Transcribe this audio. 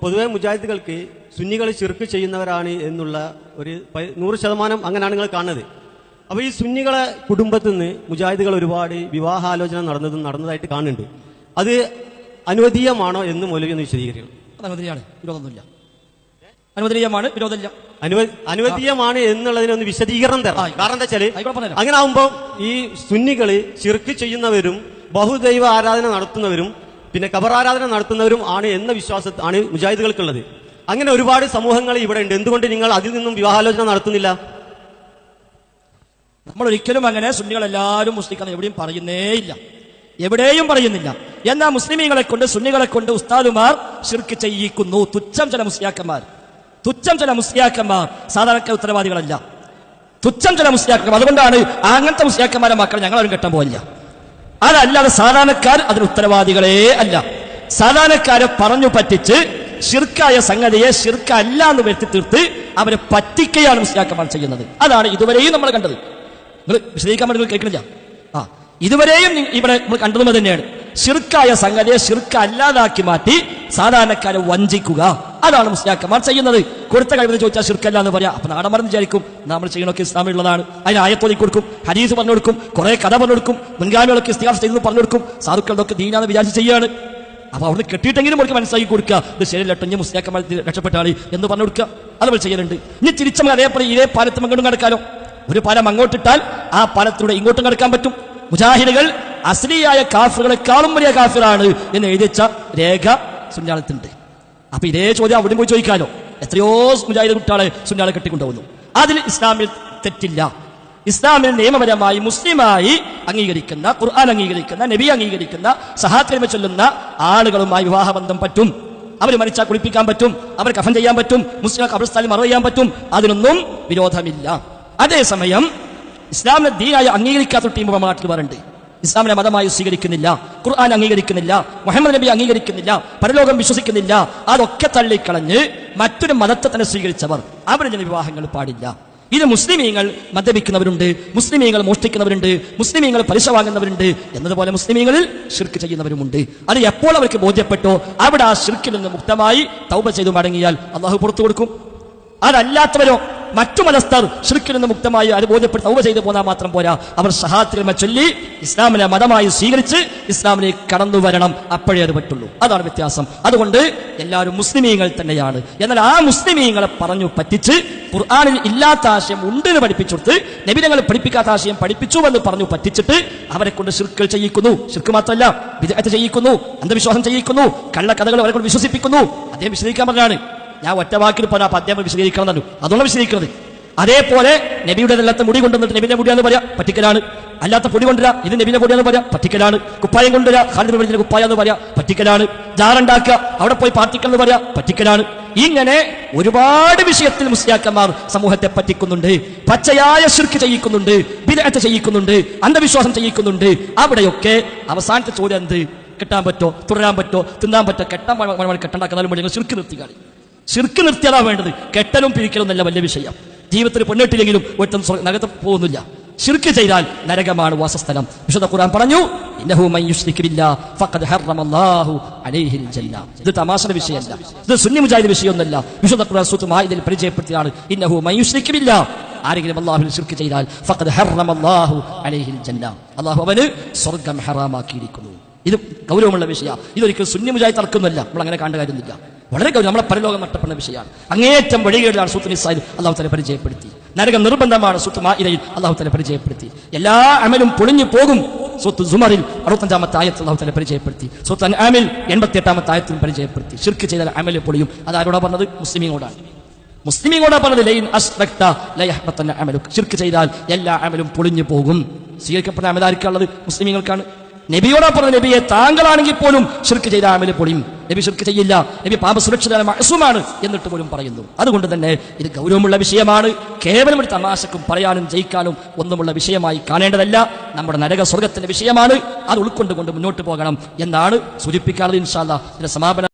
പൊതുവെ മുജാഹിദുകൾക്ക് സുന്നികൾ ശിർക്ക് ചെയ്യുന്നവരാണ് എന്നുള്ള ഒരു 100% അങ്ങനെയാണ് നിങ്ങൾ കാണുന്നത്. അപ്പോൾ ഈ സുന്നികളെ കുടുംബത്തിൽ നിന്ന് മുജാഹിദുകൾ ഒരുപാട് വിവാഹാലോചന നടന്നതായിട്ട് കാണുന്നുണ്ട്. അത് അനുവദീയമാണോ എന്ന് മൗലവി ഒന്ന് വിശദീകരിക്കണം. അനുവദനീയമാണ്, വിരോധമൊന്നുമില്ല. അനുവദനീയമാണ്, വിരോധമില്ല. അനുവദീയമാണ് എന്നുള്ളതിനൊന്ന് വിശദീകരണം തരാം. കാരണം എന്താ വെച്ചാൽ അങ്ങനെ ആവുമ്പോൾ ഈ സുന്നികള് ശിർക്ക് ചെയ്യുന്നവരും ബഹുദൈവ ആരാധന നടത്തുന്നവരും പിന്നെ ഖബറാരാധന നടത്തുന്നവരും ആണ് എന്ന വിശ്വാസത്താണ് മുജാഹിദുകൾക്കുള്ളത്. അങ്ങനെ ഒരുപാട് സമൂഹങ്ങൾ ഇവിടെ ഉണ്ട്. എന്തുകൊണ്ട് നിങ്ങൾ അതിൽ നിന്നും വിവാഹാലോചന നടത്തുന്നില്ല? നമ്മൾ ഒരിക്കലും അങ്ങനെ സുന്നികളെല്ലാവരും മുസ്ലിം എവിടെയും പറയുന്നേ ഇല്ല, എവിടെയും പറയുന്നില്ല. എന്നാൽ മുസ്ലിമീങ്ങളെ കൊണ്ട് സുന്നികളെ കൊണ്ട് ഉസ്താദുമാർ ശിർക്ക് ചെയ്യിക്കുന്നു. തുച്ഛം ചില മുസ്ലിയാക്കന്മാർ സാധാരണ ഉത്തരവാദികളല്ല. തുച്ഛം ചില മുസ്ലിയാക്കന്മാർ. അതുകൊണ്ടാണ് അങ്ങനത്തെ മുസ്ലിയാക്കന്മാരെ മക്കൾ ഞങ്ങളാരും കെട്ടാൻ പോകില്ല. അതല്ലാതെ സാധാരണക്കാർ അതിന് ഉത്തരവാദികളെ അല്ല. സാധാരണക്കാരെ പറഞ്ഞു പറ്റിച്ച് ശിർക്കായ സംഗതിയെ ശിർക്കല്ല എന്ന് വരുത്തി തീർത്ത് അവരെ പറ്റിക്കുകയാണ് മുസ്ലിയാക്കന്മാർ ചെയ്യുന്നത്. അതാണ് ഇതുവരെയും നമ്മൾ കണ്ടത്. നിങ്ങൾ വിശദീകരിക്കാൻ വേണ്ടി കേൾക്കണില്ല. ഇതുവരെയും ഇവിടെ നമ്മൾ കണ്ടതും തന്നെയാണ്. ശിർക്കായ സംഗതിയെ ശിർക്ക് അല്ലാതാക്കി മാറ്റി സാധാരണക്കാരെ വഞ്ചിക്കുക. അതാണ് മുസ്ലിയാക്കന്മാർ ചെയ്യുന്നത്. കൊടുത്ത കഴിവ് ചോദിച്ചാൽ ശിർക്കല്ല എന്ന് പറയാം. അപ്പൊ നാടൻ വിചാരിക്കും നമ്മൾ ചെയ്യണമൊക്കെ ഇസ്ലാമിലുള്ളതാണ്. അതിന് ആയത്തോതി കൊടുക്കും, ഹദീസ് പറഞ്ഞു കൊടുക്കും, കുറെ കഥ പറഞ്ഞു കൊടുക്കും, മുൻഗാമികളൊക്കെ ഇസ്തിഹാസ ചെയ്ത് പറഞ്ഞു കൊടുക്കും. സാധുക്കളൊക്കെ ദീനാന്ന് വിചാരിച്ച് ചെയ്യാണ്. അപ്പൊ അവിടെ കെട്ടിയിട്ടെങ്കിലും അവർക്ക് മനസ്സിലാക്കി കൊടുക്കുക, ഇത് ശരിയല്ലട്ടോ, മുസ്ലിയാക്കന്മാർ രക്ഷപ്പെട്ടാളി എന്ന് പറഞ്ഞു കൊടുക്കുക. അതുപോലെ ചെയ്യുന്നുണ്ട്. ഇനി തിരിച്ചും അതേപോലെ ഇതേ പാലത്തും അങ്ങോട്ടും കിടക്കാലോ. ഒരു പാലം അങ്ങോട്ടിട്ടാൽ ആ പാലത്തിലൂടെ ഇങ്ങോട്ടും കിടക്കാൻ പറ്റും. മുജാഹിദുകൾ അസ്ലിയായ കാഫിറുകളെക്കാളും വലിയ കാഫിറാണ് എന്ന് എഴുതിച്ച രേഖ സുന്നാലത്തുണ്ട്. അപ്പൊ ഇതേ ചോദ്യം അവിടെ പോയി ചോദിക്കാലോ. എത്രയോ മുജാഹിദ് കുട്ടികളെ സുന്നാലെ കെട്ടിക്കൊണ്ടുപോകുന്നു. അതിൽ ഇസ്ലാമിൽ തെറ്റില്ല. ഇസ്ലാമിൽ നിയമപരമായി മുസ്ലിമായി അംഗീകരിക്കുന്ന, ഖുർആൻ അംഗീകരിക്കുന്ന, നബി അംഗീകരിക്കുന്ന, സഹാത്കരിമ ചൊല്ലുന്ന ആളുകളുമായി വിവാഹബന്ധം പറ്റും. അവർ മരിച്ചാൽ കുളിപ്പിക്കാൻ പറ്റും, അവർ കഫൻ ചെയ്യാൻ പറ്റും, മുസ്ലിം ഖബർസ്ഥാനിൽ മറവ് ചെയ്യാൻ പറ്റും. അതിനൊന്നും വിരോധമില്ല. അതേസമയം ഇസ്ലാമിനെ ദീനായി അംഗീകരിക്കാത്ത ടീം നാട്ടിൽ പറയുന്നുണ്ട്. ഇസ്ലാമിനെ മതമായി സ്വീകരിക്കുന്നില്ല, ഖുർആൻ അംഗീകരിക്കുന്നില്ല, മുഹമ്മദ് നബി അംഗീകരിക്കുന്നില്ല, പരലോകം വിശ്വസിക്കുന്നില്ല. അതൊക്കെ തള്ളിക്കളഞ്ഞ് മറ്റൊരു മതത്തെ തന്നെ സ്വീകരിച്ചവർ അവരുടെ വിവാഹങ്ങൾ പാടില്ല. ഇത് മുസ്ലിമീങ്ങൾ മദ്യപിക്കുന്നവരുണ്ട്, മുസ്ലിമീങ്ങൾ മോഷ്ടിക്കുന്നവരുണ്ട്, മുസ്ലിമീങ്ങൾ പലിശ വാങ്ങുന്നവരുണ്ട്, എന്നതുപോലെ മുസ്ലിമീങ്ങളിൽ ശിർക്ക് ചെയ്യുന്നവരുമുണ്ട്. അത് എപ്പോൾ അവർക്ക് ബോധ്യപ്പെട്ടോ അവിടെ ആ ശിർക്കിൽ നിന്ന് മുക്തമായി തൗബ ചെയ്തു മടങ്ങിയാൽ അള്ളാഹു പുറത്തു കൊടുക്കും. അതല്ലാത്തവരോ മറ്റു മതസ്ഥർ ശിർക്കിൽ നിന്ന് മുക്തമായി അത് ബോധ്യപ്പെട്ട് തൗബ ചെയ്തു പോന്നാൽ മാത്രം പോരാ, അവർ ഷഹാദത്ത് കലിമ ചൊല്ലി ഇസ്ലാമിനെ മതമായി സ്വീകരിച്ച് ഇസ്ലാമിലേക്ക് കടന്നു വരണം. അപ്പോഴേ അത് പറ്റുള്ളൂ. അതാണ് വ്യത്യാസം. അതുകൊണ്ട് എല്ലാവരും മുസ്ലിമീങ്ങൾ തന്നെയാണ്. എന്നാൽ ആ മുസ്ലിമീങ്ങളെ പറഞ്ഞു പറ്റിച്ച് ഖുർആനിൽ ഇല്ലാത്ത ആശയം ഉണ്ടെന്ന് പഠിപ്പിച്ചു കൊടുത്ത് നബിതങ്ങൾ പഠിപ്പിക്കാത്ത ആശയം പഠിപ്പിച്ചു എന്ന് പറഞ്ഞു പറ്റിച്ചിട്ട് അവരെ കൊണ്ട് ശിർക്കുകൾ ചെയ്യിക്കുന്നു. ശിർക്ക് മാത്രമല്ല, ബിദ്അത്ത് ചെയ്യിക്കുന്നു, അന്ധവിശ്വാസം ചെയ്യിക്കുന്നു, കള്ളക്കഥകൾ അവരെ കൊണ്ട് വിശ്വസിപ്പിക്കുന്നു. അദ്ദേഹം വിശദീകരിക്കാൻ പറഞ്ഞാണ്. ഞാൻ ഒറ്റ വാക്കിൽ പറഞ്ഞ അദ്ദേഹം വിശദീകരിക്കണം തന്നു, അതുകൊണ്ട് വിശദീകരിക്കുന്നത്. അതേപോലെ നബിയുടെ അല്ലാത്ത മുടി കൊണ്ടുവന്നിട്ട് നബിന്റെ മുടിയാന്ന് പറയാം, പറ്റിക്കലാണ്. അല്ലാത്ത പൊടി കൊണ്ടുവരാ, ഇത് നബിന്റെ പൊടിയാന്ന് പറയാം, പറ്റിക്കലാണ്. കുപ്പായം കൊണ്ടുവരാ, ഖാലിദ് ബിൻ കുപ്പായം എന്ന് പറയാം, പറ്റിക്കലാണ്. ജാറുണ്ടാക്കുക, അവിടെ പോയി പാർട്ടിക്കൽ എന്ന് പറയാം, പറ്റിക്കലാണ്. ഇങ്ങനെ ഒരുപാട് വിഷയത്തിൽ മുസ്ലിയാക്കന്മാർ സമൂഹത്തെ പറ്റിക്കുന്നുണ്ട്. പച്ചയായ ശിർക്ക് ചെയ്യിക്കുന്നുണ്ട്, ബിദ്അത്ത് ചെയ്യിക്കുന്നുണ്ട്, അന്ധവിശ്വാസം ചെയ്യിക്കുന്നുണ്ട്. അവിടെയൊക്കെ അവസാനത്തെ ചോദ്യം എന്ത്? കെട്ടാൻ പറ്റോ, തുടരാൻ പറ്റോ, തിന്നാൻ പറ്റോ? കെട്ടണ്ടാക്കുന്നാലും മതി, ശിർക്ക് നിർത്തിക്കാളി. ശിർക്ക് നിർത്തിയതാ വേണ്ടത്. കെട്ടലും പിരിക്കലും നല്ല വലിയ വിഷയം. ജീവിതത്തിൽ പെണ്ണിട്ടില്ലെങ്കിലും ഒറ്റ നരകത്ത് പോകുന്നില്ല. ശിർക്ക് ചെയ്താൽ നരകമാണ് വാസസ്ഥലം. വിശുദ്ധ ഖുർആൻ പറഞ്ഞു, ഇന്നഹു മൻ യുശ്രിക് ബില്ലാഹ് ഫഖദ് ഹറമല്ലാഹു അലൈഹിൽ ജന്ന. ഇത് തമാശയുടെ വിഷയമല്ല, ഇത് സുന്നി മുജാഹിദ് വിഷയമൊന്നുമല്ല. വിശുദ്ധ ഖുർആൻ സൂറത്ത് മാഇദയിൽ പരിചയപ്പെടുത്തിയാണ്, ഇന്നഹു മൻ യുശ്രിക് ബില്ലാഹ്, ആരെങ്കിലും അല്ലാഹുവിൽ ശിർക്ക് ചെയ്താൽ ഫഖദ് ഹറമല്ലാഹു അലൈഹിൽ ജന്ന, അല്ലാഹു അവന് സ്വർഗ്ഗം ഹറാമാക്കിയിരിക്കുന്നു. ഇത് ഗൗരവമുള്ള വിഷയമാണ്. ഇതൊരിക്കലും സുന്നി മുജാഹിദ് തർക്കമൊന്നുമല്ല. നമ്മൾ അങ്ങനെ കാണേണ്ട കാര്യമൊന്നുമില്ല. വളരെ ഗൗരവം, നമ്മളെ പരലോകം നഷ്ടപ്പെടുന്ന വിഷയമാണ്. അങ്ങേറ്റം വഴികേടാണ് സൂറത്ത് നിസായിൽ അല്ലാഹു തആല പരിചയപ്പെടുത്തി. നരകം നിർബന്ധമാണ് സൂറത്ത് മാഇദയിൽ അല്ലാഹു തആല പരിചയപ്പെടുത്തി. എല്ലാ അമലും പൊളിഞ്ഞു പോകും സൂറത്ത് സുമറിൽ 65-ാമത്തെ ആയത്ത് അല്ലാഹു തആല പരിചയപ്പെടുത്തി. സൂറത്ത് അൻആമിൽ 88-ാമത്തെ ആയത്തിൽ പരിചയപ്പെടുത്തി. ശിർക്ക് ചെയ്താൽ അമൽ പൊളിയും. അതാരോടാ പറഞ്ഞത്? മുസ്ലിമീങ്ങളോടാണ്. മുസ്ലിമീങ്ങളോടാ പറഞ്ഞത്, ലൈൻ അശ്റക്ത ലയഹ്ബതന്ന അമലുക. ശിർക്ക് ചെയ്താൽ എല്ലാ അമലും പൊളിഞ്ഞു പോകും. സ്വീകരിക്കപ്പെട്ട അമലാർക്കുള്ളത്? മുസ്ലിമീങ്ങൾക്കാണ്. നബിയോടാ പറഞ്ഞത്, നബിയെ താങ്കളാണെങ്കിൽ പോലും ശിർക്ക് ചെയ്ത അമല് പൊളിയും. നബി ശിർക്ക് ചെയ്യില്ല, നബി പാപസുരക്ഷിതമായ മഅ്സൂമാണ് എന്നിട്ട് പോലും പറയുന്നു. അതുകൊണ്ട് തന്നെ ഇത് ഗൗരവമുള്ള വിഷയമാണ്. കേവലം ഒരു തമാശക്കും പറയാനും ജയിക്കാനും ഒന്നുമുള്ള വിഷയമായി കാണേണ്ടതല്ല. നമ്മുടെ നരക സ്വർഗത്തിന്റെ വിഷയമാണ്. അത് ഉൾക്കൊണ്ടുകൊണ്ട് മുന്നോട്ട് പോകണം എന്നാണ് സൂചിപ്പിക്കാനുള്ളത്. ഇൻഷാ അല്ലാഹ് ഇതിന്റെ സമാപനം